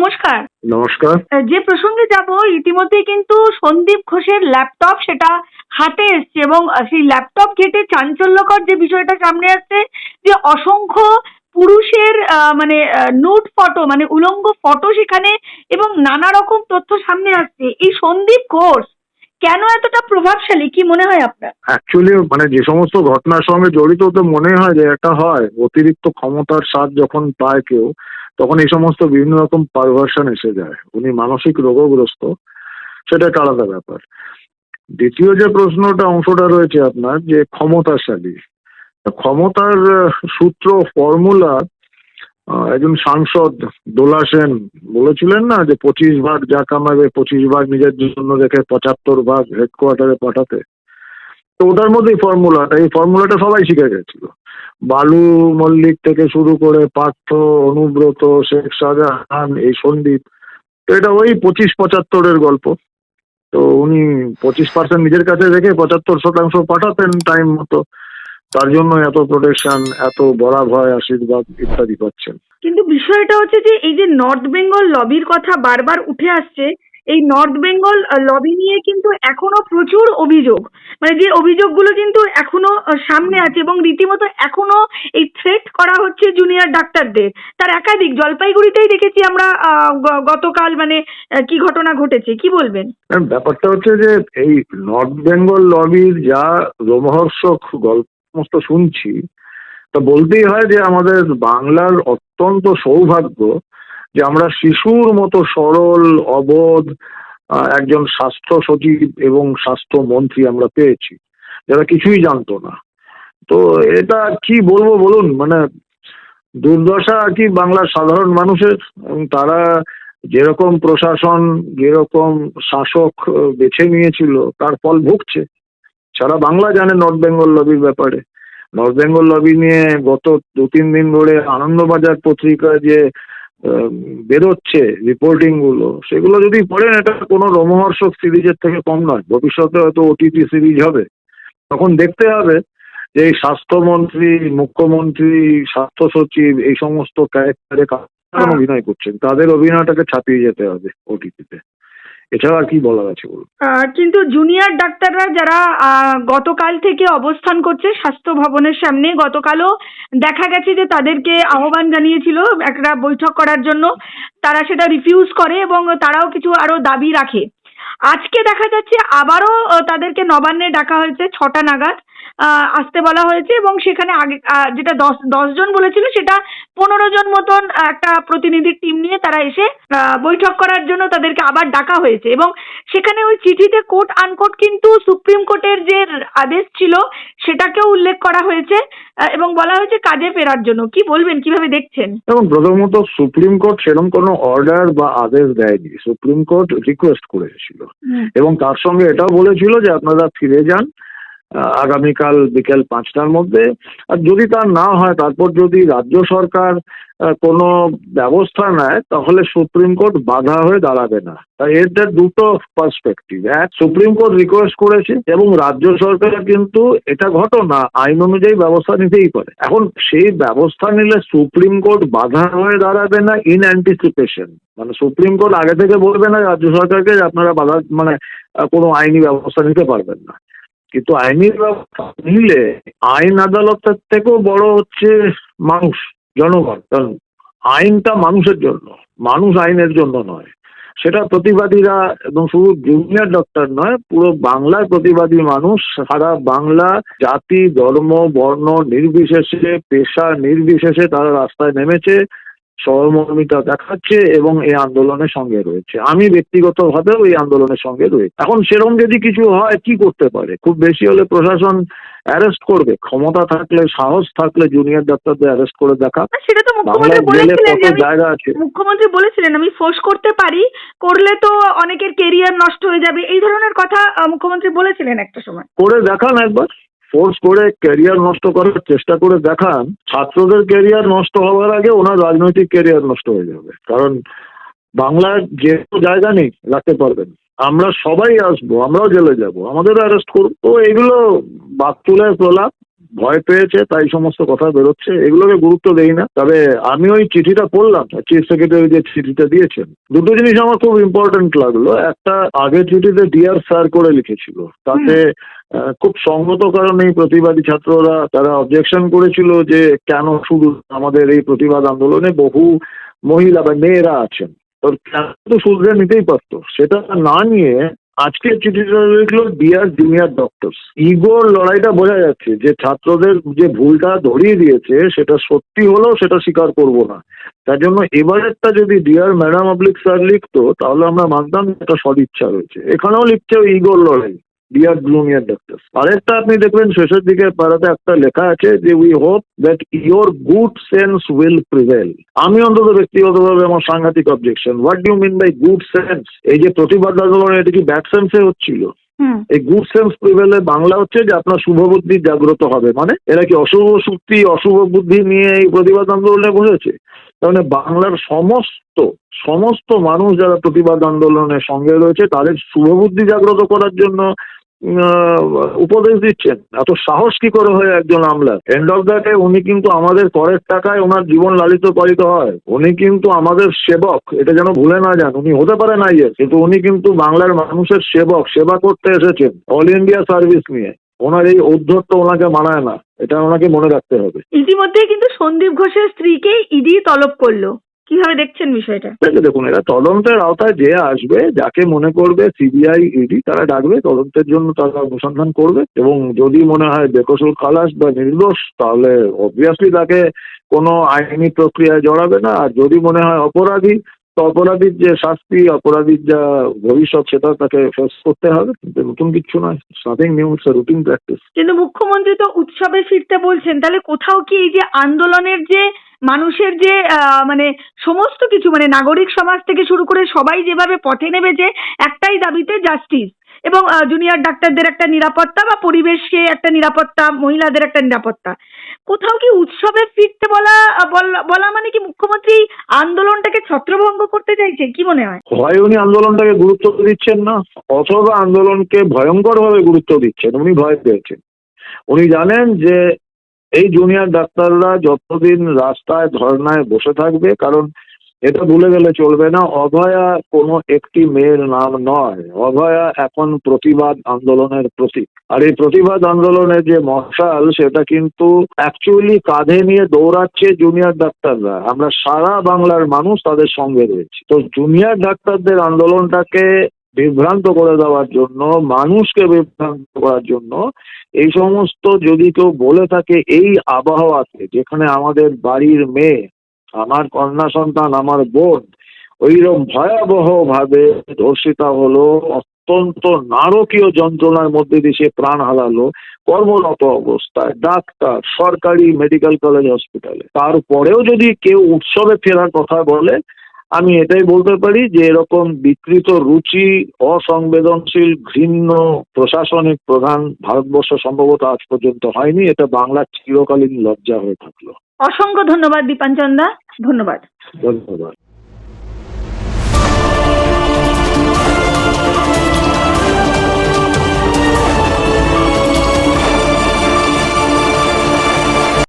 নমস্কার। নমস্কার। যে প্রসঙ্গে যাব, ইতিমধ্যে কিন্তু সন্দীপ ঘোষের ল্যাপটপ সেটা হাতে এসছে এবং সেই ল্যাপটপ ঘেঁটে চাঞ্চল্যকর যে বিষয়টা সামনে আসছে, যে অসংখ্য পুরুষের মানে নুড ফটো, মানে উলঙ্গ ফটো সেখানে, এবং নানা রকম তথ্য সামনে আসছে। এই সন্দীপ ঘোষ কেন এতটা প্রভাবশালী, কি মনে হয় আপনার? অ্যাকচুয়ালি মানে যে সমস্ত ঘটনার সঙ্গে জড়িত, তো মনে হয় যে একটা হয় অতিরিক্ত ক্ষমতার স্বাদ যখন পায় কেউ, তখন এই সমস্ত বিভিন্ন রকম পারভার্সন এসে যায়। উনি মানসিক রোগগ্রস্ত, সেটা একটা আলাদা ব্যাপার। দ্বিতীয় যে প্রশ্নটা অংশটা রয়েছে আপনার, যে ক্ষমতাশালী, ক্ষমতার সূত্র ফর্মুলা, একজন সাংসদ দোলা সেন বলেছিলেন না, যে 25 ভাগ যা কামাবে 25 ভাগ নিজের জন্য রেখে 75 ভাগ হেডকোয়ার্টারে পাঠাতে। তো ওটার মধ্যেই ফর্মুলাটা, এই ফর্মুলাটা সবাই শিখে গেছিল। বালু মল্লিক থেকে শুরু করে পার্থ, অনুব্রত, শেখ শাহজাহান, এই সন্দীপ, তো এটা ওই 25-75-এর গল্প। তো উনি 25% নিজের কাছে রেখে 75% পাঠাতেন টাইম মতো। তার জন্য এত প্রোটেকশন, এত বড়া ভয়, আশীর্বাদ ইত্যাদি পাচ্ছেন। কিন্তু বিষয়টা হচ্ছে যে এই যে নর্থ বেঙ্গল লবির কথা বারবার উঠে আসছে, এই নর্থ বেঙ্গল লবি নিয়ে কিন্তু এখনো প্রচুর অভিযোগ, মানে যে অভিযোগগুলো কিন্তু এখনো সামনে আছে, এবং রীতিমতো এখনো এই থ্রেট করা হচ্ছে জুনিয়র ডাক্তারদের। তার একাধিক, জলপাইগুড়িতেই দেখেছি আমরা গতকাল, মানে কি ঘটনা ঘটেছে, কি বলবেন? ব্যাপারটা হচ্ছে যে এই নর্থ বেঙ্গল লবির যা রোমহর্ষক গল্প সমস্ত শুনছি, তা বলতেই হয় যে আমাদের বাংলার অত্যন্ত সৌভাগ্য যে আমরা শিশুর মতো সরল, অবোধ একজন স্বাস্থ্য সচিব এবং স্বাস্থ্যমন্ত্রী আমরা পেয়েছি, যারা কিছুই জানতো না। তো এটা কি বলবো বলুন, মানে দুর্দশা আর কি বাংলার সাধারণ মানুষের। এবং তারা যেরকম প্রশাসন, যেরকম শাসক বেছে নিয়েছিল, তার ফল ভুগছে। সারা বাংলা জানে নর্থ বেঙ্গল লবির ব্যাপারে। নর্থ বেঙ্গল লবি নিয়ে গত 2-3 দিন ধরে আনন্দবাজার পত্রিকায় যে বেরোচ্ছে রিপোর্টিং গুলো, সেগুলো যদি পড়েন, এটা কোনো রোমহর্ষক সিরিজের থেকে কম নয়। ভবিষ্যতে হয়তো ওটিটি সিরিজ হবে, তখন দেখতে হবে যে এই স্বাস্থ্যমন্ত্রী, মুখ্যমন্ত্রী, স্বাস্থ্য সচিব, এই সমস্ত ক্যারেক্টারে কারা অভিনয় করছেন, তাদের অভিনয়টাকে ছাপিয়ে যেতে হবে ওটিটিতে। এছাড়া আর কি বলার আছে বলুন? কিন্তু জুনিয়র ডাক্তাররা যারা গতকাল থেকে অবস্থান করছে স্বাস্থ্য ভবনের সামনে, গতকালও দেখা গেছে যে তাদেরকে আহ্বান জানিয়েছিল একটা বৈঠক করার জন্য, তারা সেটা রিফিউজ করে এবং তারাও কিছু আরো দাবি রাখে। আজকে দেখা যাচ্ছে আবারও তাদেরকে নবান্নে ডাকা হয়েছে 6টা নাগাদ, আসতে বলা হয়েছে, এবং সেখানে আগে যেটা 10 জন বলেছিল, সেটা 15 জন মতন একটা প্রতিনিধির টিম নিয়ে তারা এসে বৈঠক করার জন্য তাদেরকে আবার ডাকা হয়েছে। এবং সেখানে ওই চিঠিতে কোট আনকোট কিন্তু সুপ্রিম কোর্টের যে আদেশ ছিল সেটাকেও উল্লেখ করা হয়েছে, এবং বলা হয়েছে কাজে ফেরার জন্য। কি বলবেন, কিভাবে দেখছেন? এবং প্রথমত সুপ্রিম কোর্ট সেরকম কোনো অর্ডার বা আদেশ দেয়নি। সুপ্রিম কোর্ট রিকোয়েস্ট করেছিল এবং তার সঙ্গে এটাও বলেছিল যে আপনারা ফিরে যান আগামীকাল বিকেল 5টার মধ্যে। আর যদি তা না হয়, তারপর যদি রাজ্য সরকার কোনো ব্যবস্থা নেয়, তাহলে সুপ্রিম কোর্ট বাধা হয়ে দাঁড়াবে না। তাই এর দুটো পার্সপেক্টিভ। এক, সুপ্রিম কোর্ট রিকোয়েস্ট করেছে এবং রাজ্য সরকার কিন্তু এটা ঘটনা আইন অনুযায়ী ব্যবস্থা নিতেই পারে। এখন সেই ব্যবস্থা নিলে সুপ্রিম কোর্ট বাধা হয়ে দাঁড়াবে না ইন অ্যান্টিসিপেশন, মানে সুপ্রিম কোর্ট আগে থেকে বলবে না রাজ্য সরকারকে যে আপনারা বাধা, মানে কোনো আইনি ব্যবস্থা নিতে পারবেন না। কিন্তু আইনি ব্যবস্থা নিলে আইন আদালতের থেকেও বড় হচ্ছে মানুষ, জনগণ। কারণ আইনটা মানুষের জন্য, মানুষ আইনের জন্য নয়। সেটা প্রতিবাদীরা, এবং শুধু জুনিয়র ডক্টর নয়, পুরো বাংলার প্রতিবাদী মানুষ, সারা বাংলা জাতি, ধর্ম, বর্ণ নির্বিশেষে, পেশা নির্বিশেষে তারা রাস্তায় নেমেছে, সহমর্মিতা দেখাচ্ছে এবং এই আন্দোলনের সঙ্গে রয়েছে। আমি ব্যক্তিগতভাবেও এই আন্দোলনের সঙ্গে রয়েছে। এখন সেরকম যদি কিছু হয়, কি করতে পারে? খুব বেশি হলে প্রশাসন অ্যারেস্ট করবে। ক্ষমতা থাকলে, সাহস থাকলে জুনিয়র ডাক্তারদের অ্যারেস্ট করে দেখা। সেটা তো মুখ্যমন্ত্রী বলেছিলেন, কত জায়গা আছে, মুখ্যমন্ত্রী বলেছিলেন আমি ফোর্স করতে পারি, করলে তো অনেকের কেরিয়ার নষ্ট হয়ে যাবে, এই ধরনের কথা মুখ্যমন্ত্রী বলেছিলেন একটা সময়। করে দেখান একবার, ফোর্স করে ক্যারিয়ার নষ্ট করার চেষ্টা করে দেখান। ছাত্রদের ক্যারিয়ার নষ্ট হওয়ার আগে ওনার রাজনৈতিক ক্যারিয়ার নষ্ট হয়ে যাবে। কারণ বাংলার যে জায়গা নেই রাখতে পারবেন। আমরা সবাই আসবো, আমরাও জেলে যাব, আমাদেরও অ্যারেস্ট করবো। তো এগুলো বাতুলের প্রলাপ, ভয় পেয়েছে, তাই সমস্ত কথা বেরোচ্ছে, এগুলোকে গুরুত্ব দেই না। তবে আমি ওই চিঠিটা পড়লাম, চিফ সেক্রেটারি যে চিঠিটা দিয়েছেন, দুটো জিনিস আমার খুব ইম্পর্টেন্ট লাগলো। একটা, আগের চিঠিতে ডিয়ার স্যার করে লিখেছিল, তাতে খুব সঙ্গত কারণে এই প্রতিবাদী ছাত্ররা তারা অবজেকশন করেছিল যে কেন শুধু আমাদের এই প্রতিবাদ আন্দোলনে বহু মহিলা বা মেয়েরা আছেন, তো কেন তো শুধরে নিতেই পারতো। সেটা না নিয়ে আজকের চিঠিটা লিখলো ডিয়ার জুনিয়র ডক্টরস। ইগোর লড়াইটা বোঝা যাচ্ছে যে ছাত্রদের যে ভুলটা ধরিয়ে দিয়েছে সেটা সত্যি হলেও সেটা স্বীকার করব না। তার জন্য এবারেরটা যদি ডিয়ার ম্যাডাম অবলিক স্যার লিখতো তাহলে আমরা মানতাম একটা সদিচ্ছা রয়েছে। এখানেও লিখছে ইগোর লড়াই, ডিয়ার জুনিয়র ডক্টরস। আরেকটা আপনি দেখবেন শেষের দিকে পাড়াতে একটা লেখা আছে যে we hope that your good sense will prevail. আমি অন্তত ব্যক্তিগতভাবে আমার সাংঘাতিক objection. What do mean by good sense? এই যে প্রতিবাদ আন্দোলন, এটা কি ব্যাড সেন্সে হচ্ছিল? এই গুড সেন্স প্রিভেলে বাংলা হচ্ছে যে আপনার শুভ বুদ্ধি জাগ্রত হবে, মানে এরা কি অশুভ শক্তি অশুভ বুদ্ধি নিয়ে এই প্রতিবাদ আন্দোলনে বসেছে? তাহলে বাংলার সমস্ত মানুষ যারা প্রতিবাদ আন্দোলনের সঙ্গে রয়েছে তাদের শুভ বুদ্ধি জাগ্রত করার জন্য উপদেশ দিচ্ছেন। এত সাহস কি করে হয় একজন আমলার? এন্ড অফ দ্য ডে উনি কিন্তু আমাদের করের টাকায় ওনার জীবন লালিত পালিত হয়। উনি কিন্তু আমাদের সেবক, এটা যেন ভুলে না যান। উনি হতে পারে না কিন্তু উনি কিন্তু বাংলার মানুষের সেবক, সেবা করতে এসেছেন অল ইন্ডিয়া সার্ভিস নিয়ে। ওনার এই ঔদ্ধত্য ওনাকে মানায় না, এটা ওনাকে মনে রাখতে হবে। ইতিমধ্যে কিন্তু সন্দীপ ঘোষের স্ত্রীকে ইডি তলব করলো, কিভাবে দেখছেন বিষয়টা? দেখুন, এরা তদন্তের আওতায় যে আসবে, যাকে মনে করবে সিবিআই ইডি তারা ডাকবে, তদন্তের জন্য তারা অনুসন্ধান করবে, এবং যদি মনে হয় বেকসুর খালাস বা নির্দোষ তাহলে অবভিয়াসলি তাকে কোনো আইনি প্রক্রিয়ায় জড়াবে না। আর যদি মনে হয় অপরাধী, তো অপরাধীর যে শাস্তি, অপরাধীর যা ভবিষ্যৎ সেটা তাকে ফেস করতে হবে। কিন্তু নতুন কিছু নয়, nothing new, it's a routine practice. কিন্তু মুখ্যমন্ত্রী তো উৎসবে ফিরতে বলছেন, তাহলে কোথাও কি এই যে আন্দোলনের যে মানুষের যে মানে সমস্ত কিছু, মানে নাগরিক সমাজ থেকে শুরু করে সবাই যেভাবে পথে নেমেছে একটাই দাবিতে, জাস্টিস এবং জুনিয়র ডাক্তারদের একটা নিরাপত্তা বা পরিবেশকে একটা নিরাপত্তা, মহিলাদের একটা নিরাপত্তা, কোথাও কি উৎসবে ফিরতে বলা মানে কি মুখ্যমন্ত্রী আন্দোলনটাকে ছত্রভঙ্গ করতে চাইছে? কি মনে হয়? হয় উনি আন্দোলনটাকে গুরুত্ব দিচ্ছেন না, অথবা আন্দোলনকে ভয়ঙ্করভাবে গুরুত্ব দিচ্ছেন। উনি ভয় পেয়েছেন। উনি জানেন যে এই জুনিয়র ডাক্তাররা যতদিন রাস্তায় ধর্নায় বসে থাকবে, কারণ এটা ভুলে গেলে চলবে না, অভয়া কোনো একটি মেয়ের নাম নয়। অভয়া এখন প্রতিবাদ আন্দোলনের প্রতীক। আর এই প্রতিবাদ আন্দোলনের যে মশাল, সেটা কিন্তু অ্যাকচুয়ালি কাঁধে নিয়ে দৌড়াচ্ছে জুনিয়র ডাক্তাররা। আমরা সারা বাংলার মানুষ তাদের সঙ্গে রয়েছে। তো জুনিয়র ডাক্তারদের আন্দোলনটাকে বিভ্রান্ত করে দেওয়ার জন্য, মানুষকে বিভ্রান্ত করার জন্য এই সমস্ত যদি কেউ বলে থাকে, এই আবহাওয়াতে যেখানে আমাদের বাড়ির মেয়ে, আমার কন্যা সন্তান, আমার বোন ওইরকম ভয়াবহ ভাবে ধর্ষিতা হলো, অত্যন্ত নারকীয় যন্ত্রণার মধ্যে দিয়ে সে প্রাণ হারালো কর্মরত অবস্থায়, ডাক্তার, সরকারি মেডিকেল কলেজ হসপিটালে, তারপরেও যদি কেউ উৎসবে ফেরার কথা বলে, আমি এটাই বলতে পারি যে এরকম বিকৃত রুচি, অসংবেদনশীল, ঘৃণ্য প্রশাসনিক প্রধান ভারতবর্ষ সম্ভবত আজ পর্যন্ত হয়নি। এটা বাংলার চিরকালীন লজ্জা হয়ে থাকলো। অসংখ্য ধন্যবাদ দীপাঞ্চন দা, ধন্যবাদ। ধন্যবাদ।